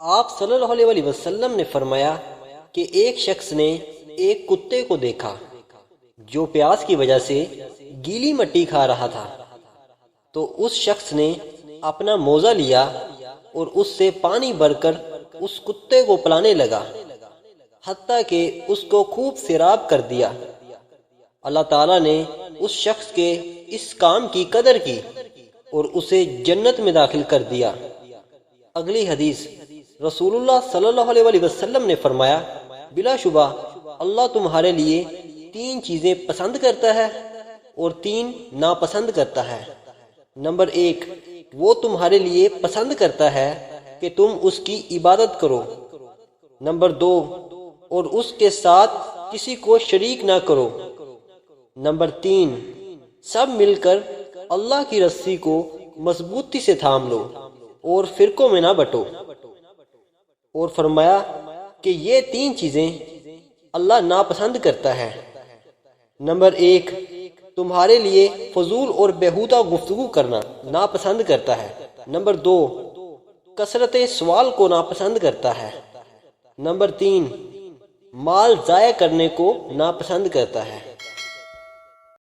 آپ صلی اللہ علیہ وسلم نے فرمایا کہ ایک شخص نے ایک کتے کو دیکھا جو پیاس کی وجہ سے گیلی مٹی کھا رہا تھا، تو اس شخص نے اپنا موزہ لیا اور اس سے پانی بھر کر اس کتے کو پلانے لگا حتیٰ کہ اس کو خوب سیراب کر دیا۔ اللہ تعالیٰ نے اس شخص کے اس کام کی قدر کی اور اسے جنت میں داخل کر دیا۔ اگلی حدیث، رسول اللہ صلی اللہ علیہ وسلم نے فرمایا، بلا شبہ اللہ تمہارے لیے 3 چیزیں پسند کرتا ہے اور 3 ناپسند کرتا ہے۔ نمبر 1، وہ تمہارے لیے پسند کرتا ہے کہ تم اس کی عبادت کرو۔ نمبر 2، اور اس کے ساتھ کسی کو شریک نہ کرو۔ نمبر 3، سب مل کر اللہ کی رسی کو مضبوطی سے تھام لو اور فرقوں میں نہ بٹو۔ اور فرمایا کہ یہ 3 چیزیں اللہ ناپسند کرتا ہے۔ نمبر 1، تمہارے لیے فضول اور بیہودہ گفتگو کرنا ناپسند کرتا ہے۔ نمبر 2، کثرت سوال کو ناپسند کرتا ہے۔ نمبر 3، مال ضائع کرنے کو ناپسند کرتا ہے۔